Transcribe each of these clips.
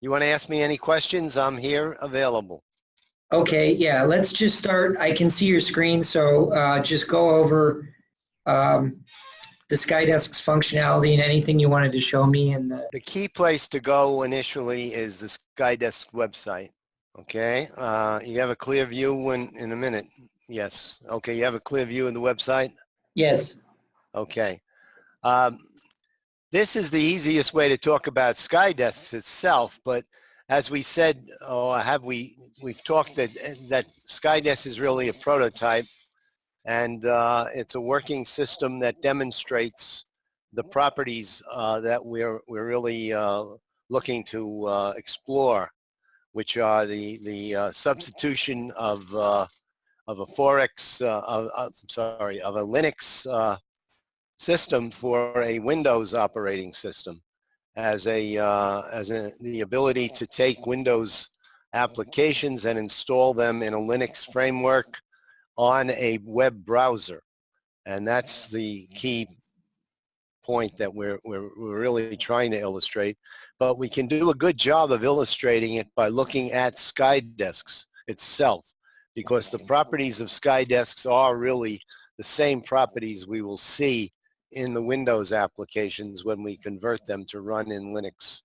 You want to ask me any questions? I'm here available. Okay, yeah, let's just start. I can see your screen, so just go over the SkyDesk's functionality and anything you wanted to show me. And The key place to go initially is the SkyDesk website. Okay, you have a clear view in a minute. Yes. Okay, you have a clear view of the website? yes. Okay. This is the easiest way to talk about SkyDesk itself, but as we said, we've talked that SkyDesk is really a prototype, and it's a working system that demonstrates the properties that we're really looking to explore, which are the substitution of a Forex, of a Linux system for a Windows operating system, as the ability to take Windows applications and install them in a Linux framework on a web browser. And that's the key point that we're really trying to illustrate. But we can do a good job of illustrating it by looking at SkyDesk itself, because the properties of SkyDesk are really the same properties we will see in the Windows applications when we convert them to run in Linux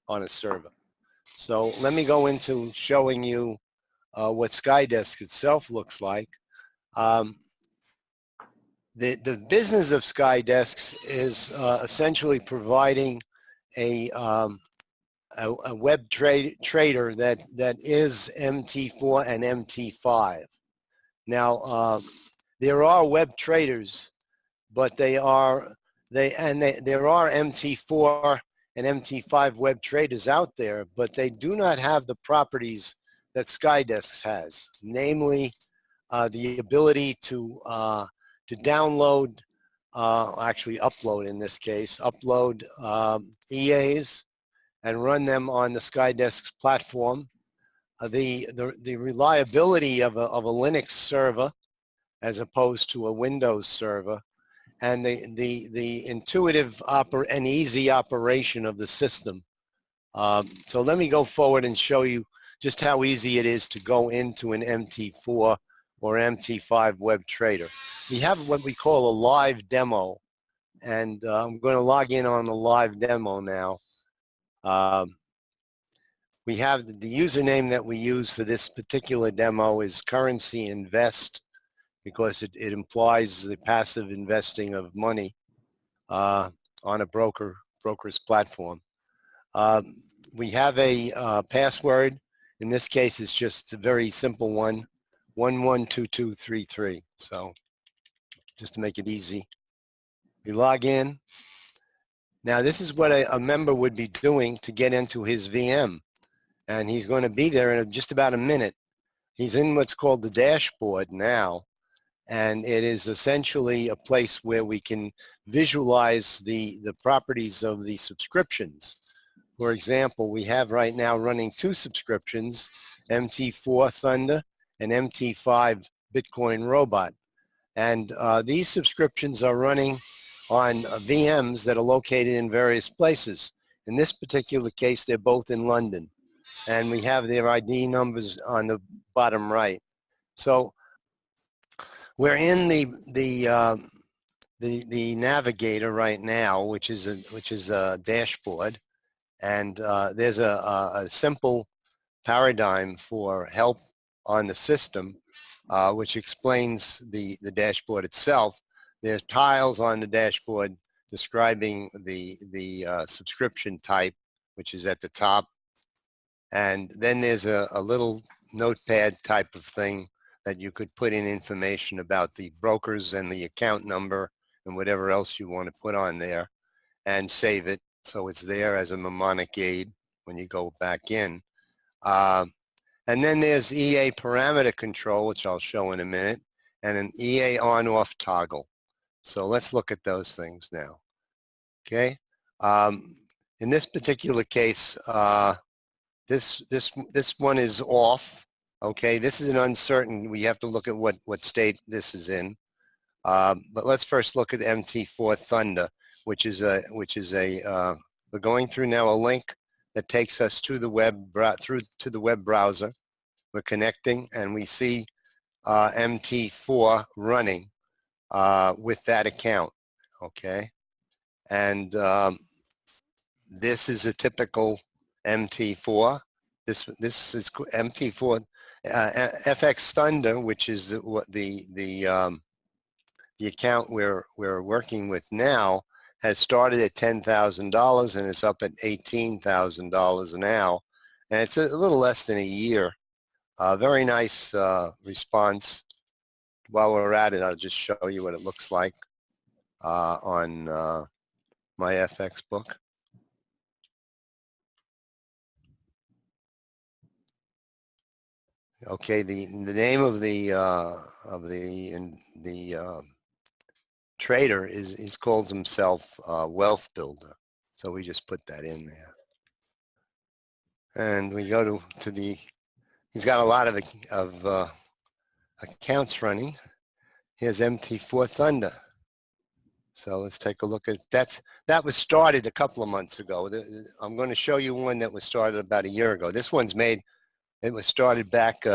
on a server. So let me go into showing you what SkyDesk itself looks like. The business of SkyDesk is essentially providing a web trader that is MT4 and MT5. Now, there are web traders, but there are MT4 and MT5 web traders out there, but they do not have the properties that SkyDesk has, namely the ability to download, actually upload in this case, upload EAs and run them on the SkyDesk platform. The reliability of a Linux server as opposed to a Windows server, and the intuitive and easy operation of the system. So let me go forward and show you just how easy it is to go into an MT4 or MT5 web trader. We have what we call a live demo, and I'm going to log in on the live demo now. We have the username that we use for this particular demo is Currency Invest, because it implies the passive investing of money on a broker's platform. We have a password. In this case, it's just a very simple one, 112233. So just to make it easy, we log in. Now this is what a member would be doing to get into his VM, and he's going to be there in just about a minute. He's in what's called the dashboard now, and it is essentially a place where we can visualize the properties of the subscriptions. For example, we have right now running 2 subscriptions, MT4 Thunder and MT5 Bitcoin Robot. And these subscriptions are running on VMs that are located in various places. In this particular case, they're both in London. And we have their ID numbers on the bottom right. So we're in the navigator right now, which is a dashboard, and there's a simple paradigm for help on the system, which explains the dashboard itself. There's tiles on the dashboard describing the subscription type, which is at the top, and then there's a little notepad type of thing that you could put in information about the brokers and the account number and whatever else you want to put on there, and save it so it's there as a mnemonic aid when you go back in. And then there's EA parameter control, which I'll show in a minute, and an EA on-off toggle. So let's look at those things now. Okay. In this particular case, this one is off. Okay, this is an uncertain. We have to look at what state this is in. But let's first look at MT4 Thunder, which is a we're going through now a link that takes us to the web, through to the web browser. We're connecting and we see MT4 running with that account, okay? And this is a typical MT4. This is MT4. FX Thunder, which is what the account we're working with now, has started at $10,000 and is up at $18,000 now, and it's a little less than a year. Very nice response. While we're at it, I'll just show you what it looks like on my FX book. Okay, the name of the trader is calls himself Wealth Builder, so we just put that in there, and we go to the. He's got a lot of accounts running. Here's MT4 Thunder. So let's take a look at that was started a couple of months ago. I'm going to show you one that was started about a year ago. This one's made. It was started back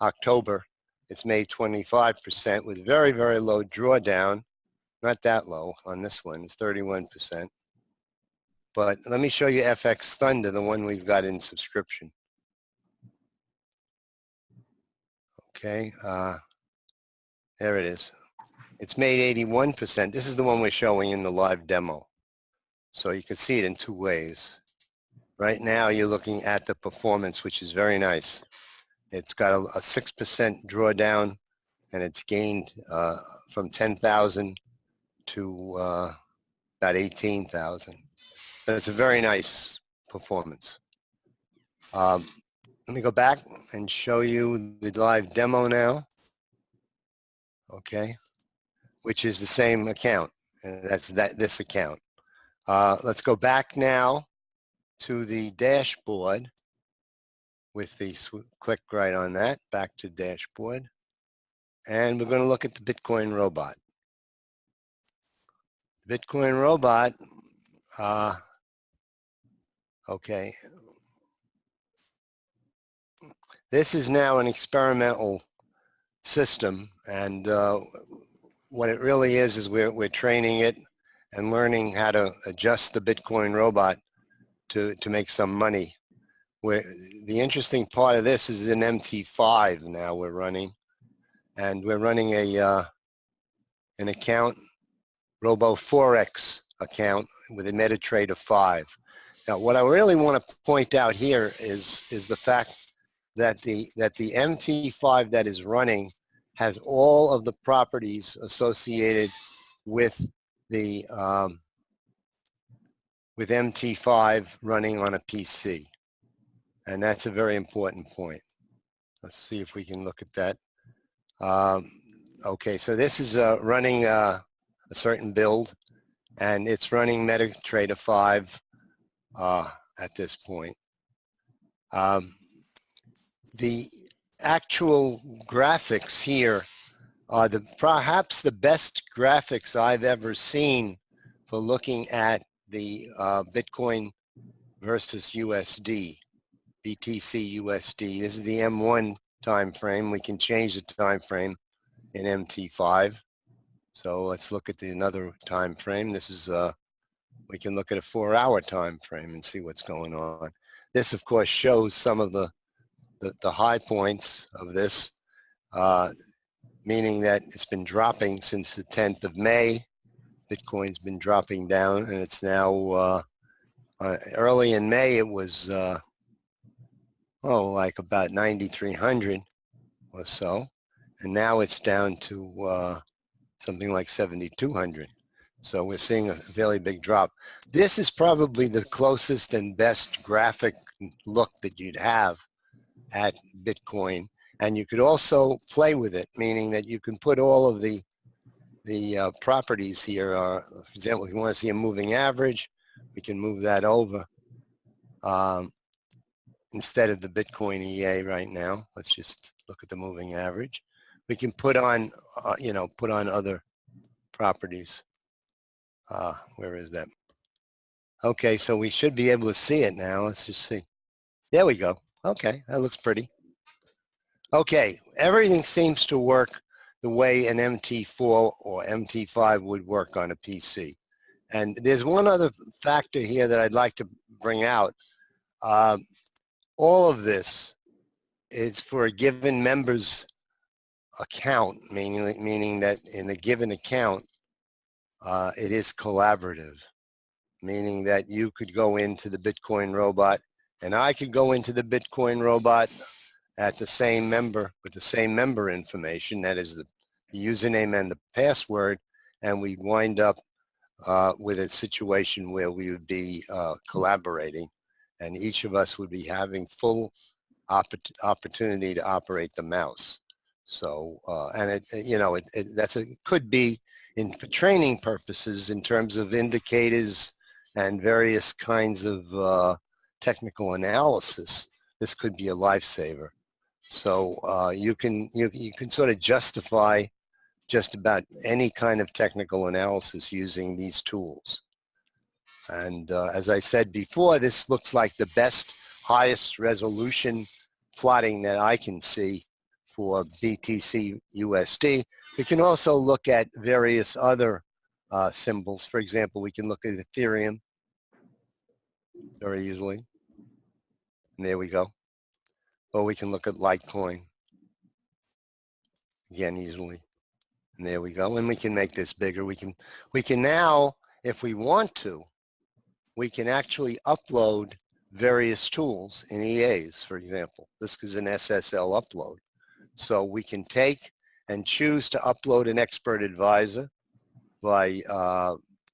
October. It's made 25% with very, very low drawdown. Not that low on this one. It's 31%. But let me show you FX Thunder, the one we've got in subscription. Okay, there it is. It's made 81%. This is the one we're showing in the live demo. So you can see it in two ways. Right now you're looking at the performance, which is very nice. It's got a 6% drawdown, and it's gained from 10,000 to about 18,000. That's a very nice performance. Let me go back and show you the live demo now. Okay, which is the same account, and that's this account. Let's go back now to the dashboard with the click right on that, back to dashboard, and we're going to look at the Bitcoin robot. Bitcoin robot, okay. This is now an experimental system, and what it really is we're training it and learning how to adjust the Bitcoin robot to make some money. The interesting part of this is an MT5 now we're running, and we're running an account, Robo4X account with a MetaTrader 5. Now, what I really want to point out here is the fact that the MT5 that is running has all of the properties associated with the with MT5 running on a PC. And that's a very important point. Let's see if we can look at that. Okay, so this is running a certain build, and it's running MetaTrader 5 at this point. The actual graphics here are perhaps the best graphics I've ever seen for looking at the Bitcoin versus USD. BTC USD. This is the M1 time frame. We can change the time frame in MT5. So let's look at another time frame. This is we can look at a 4-hour time frame and see what's going on. This, of course, shows some of the high points of this, meaning that it's been dropping since the 10th of May. Bitcoin's been dropping down, and it's now early in May. It was like about 9,300 or so, and now it's down to something like 7,200. So we're seeing a fairly big drop. This is probably the closest and best graphic look that you'd have at Bitcoin, and you could also play with it, meaning that you can put all of the properties here. For example, if you want to see a moving average, we can move that over. Instead of the Bitcoin EA right now, let's just look at the moving average. We can put on, put on other properties. Where is that? Okay, so we should be able to see it now. Let's just see. There we go. Okay, that looks pretty. Okay, everything seems to work the way an MT4 or MT5 would work on a PC. And there's one other factor here that I'd like to bring out. All of this is for a given member's account, meaning that in a given account, it is collaborative, meaning that you could go into the Bitcoin robot and I could go into the Bitcoin robot at the same member with the same member information, that is the username and the password, and we wind up with a situation where we would be collaborating, and each of us would be having full opportunity to operate the mouse. So, and it could be for training purposes in terms of indicators and various kinds of technical analysis. This could be a lifesaver. So you can sort of justify just about any kind of technical analysis using these tools. And as I said before, this looks like the best, highest resolution plotting that I can see for BTC USD. We can also look at various other symbols. For example, we can look at Ethereum very easily. And there we go. Or we can look at Litecoin again easily. And there we go. And we can make this bigger. We can now, if we want to, we can actually upload various tools in EAs, for example. This is an SSL upload. So we can take and choose to upload an expert advisor by,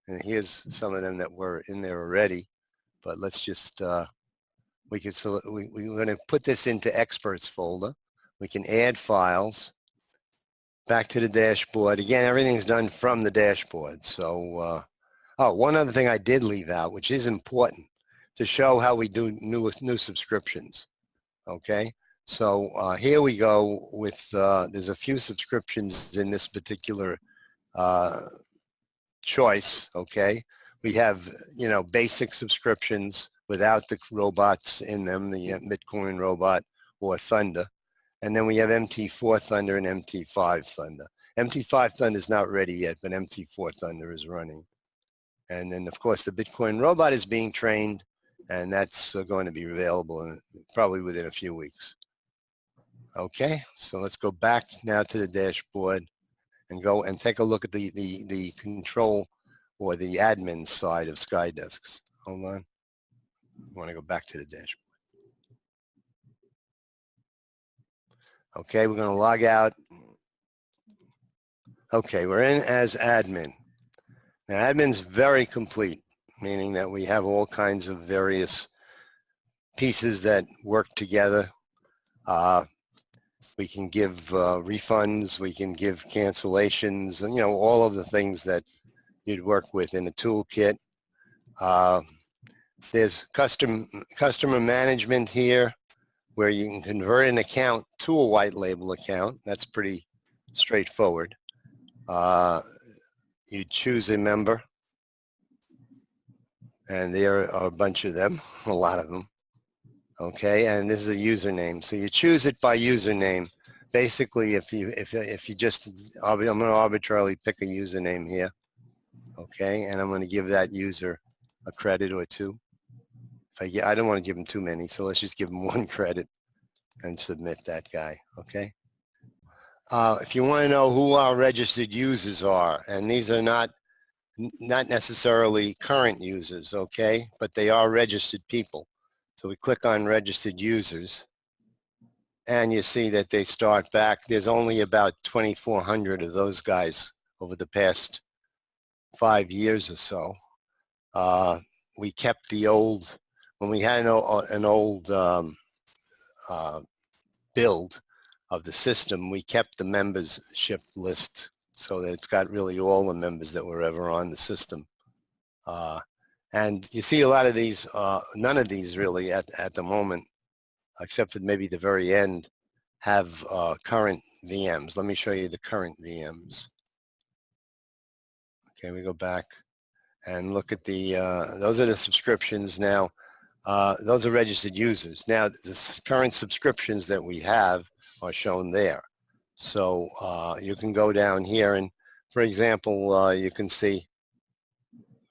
and here's some of them that were in there already, but let's just, we're going to put this into experts folder. We can add files. Back to the dashboard. Again, everything's done from the dashboard. So, oh, one other thing I did leave out, which is important to show how we do new subscriptions. Okay, so here we go with, there's a few subscriptions in this particular choice. Okay, we have, basic subscriptions without the robots in them, the Bitcoin robot or Thunder. And then we have MT4 Thunder and MT5 Thunder. MT5 Thunder is not ready yet, but MT4 Thunder is running. And then, of course, the Bitcoin robot is being trained, and that's going to be available probably within a few weeks. Okay, so let's go back now to the dashboard and go and take a look at the control or the admin side of SkyDesks. Hold on. I want to go back to the dashboard. Okay, we're going to log out. Okay, we're in as admin. Now, admin's very complete, meaning that we have all kinds of various pieces that work together. We can give refunds, we can give cancellations, and all of the things that you'd work with in a toolkit. There's customer management here, where you can convert an account to a white label account. That's pretty straightforward. You choose a member, and there are a bunch of them, a lot of them. Okay, and this is a username. So you choose it by username. Basically, if you just, I'm going to arbitrarily pick a username here. Okay, and I'm going to give that user a credit or two. I don't want to give him too many, so let's just give him one credit and submit that guy, okay? If you want to know who our registered users are, and these are not necessarily current users, okay? But they are registered people. So we click on registered users, and you see that they start back. There's only about 2,400 of those guys over the past 5 years or so. We kept the old, when we had an old build of the system, we kept the membership list so that it's got really all the members that were ever on the system. And you see a lot of these, none of these really at the moment, except for maybe the very end, have current VMs. Let me show you the current VMs. Okay, we go back. and look at the, those are the subscriptions now. Those are registered users. Now, the current subscriptions that we have are shown there. So you can go down here and, for example, you can see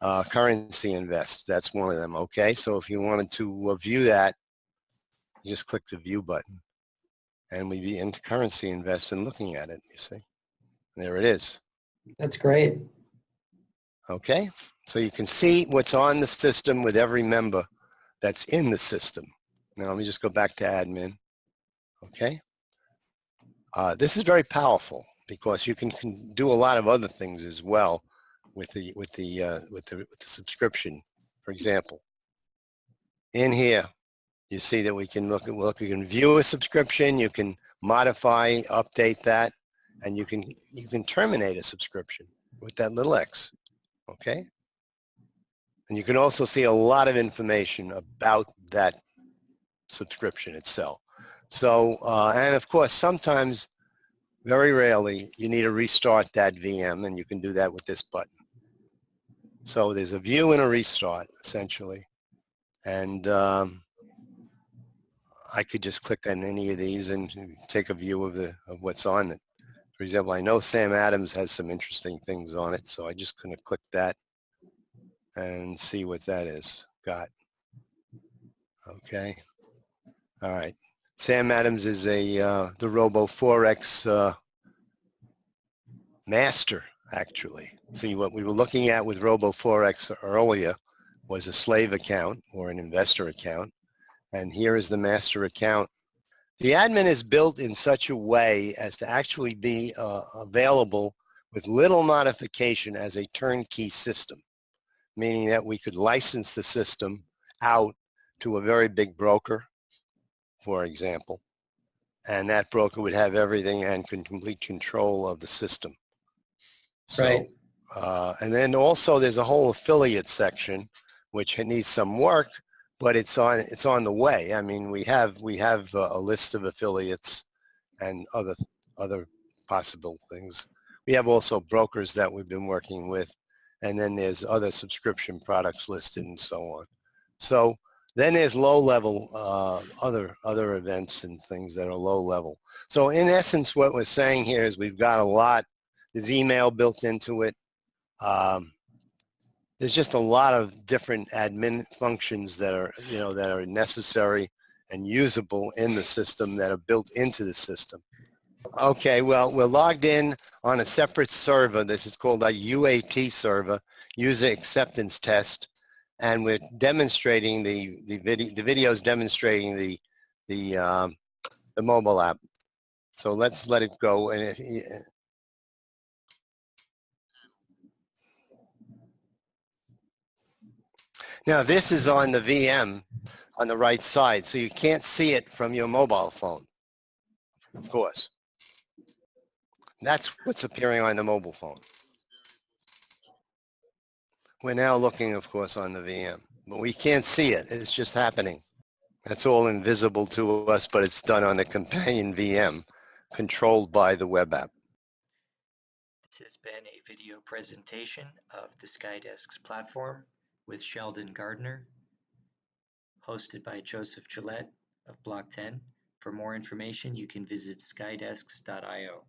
Currency Invest. That's one of them, okay? So if you wanted to view that, you just click the View button, and we'd be into Currency Invest and looking at it, you see. There it is. That's great. Okay, so you can see what's on the system with every member that's in the system. Now let me just go back to admin. Okay, this is very powerful because you can do a lot of other things as well with the subscription. For example, in here you see that we can look. You can view a subscription, you can modify, update that, and you can terminate a subscription with that little X. Okay, and you can also see a lot of information about that subscription itself. So, and of course, sometimes, very rarely, you need to restart that VM, and you can do that with this button. So there's a view and a restart, essentially. And I could just click on any of these and take a view of what's on it. For example, I know Sam Adams has some interesting things on it, so I just gonna click that and see what that is. Got. Okay. All right. Sam Adams is the Robo Forex master, actually. See, what we were looking at with Robo Forex earlier was a slave account or an investor account, and here is the master account. The admin is built in such a way as to actually be available with little modification as a turnkey system, meaning that we could license the system out to a very big broker, for example, and that broker would have everything and complete control of the system. So, Right. And then also there's a whole affiliate section which needs some work, but it's on the way. I mean, we have a list of affiliates and other possible things. We have also brokers that we've been working with, and then there's other subscription products listed and so on. So then there's low-level other events and things that are low-level. So in essence, what we're saying here is we've got a lot. There's email built into it. There's just a lot of different admin functions that are necessary and usable in the system that are built into the system. Okay, well, we're logged in on a separate server. This is called a UAT server, User Acceptance Test, and we're demonstrating the videos demonstrating the mobile app. So let's let it go. And now this is on the VM on the right side, so you can't see it from your mobile phone, of course. That's what's appearing on the mobile phone. We're now looking, of course, on the VM, but we can't see it. It's just happening. That's all invisible to us, but it's done on the companion VM controlled by the web app. This has been a video presentation of the Skydesk's platform with Sheldon Gardner, hosted by Joseph Gillette of Block 10. For more information, you can visit skydesks.io.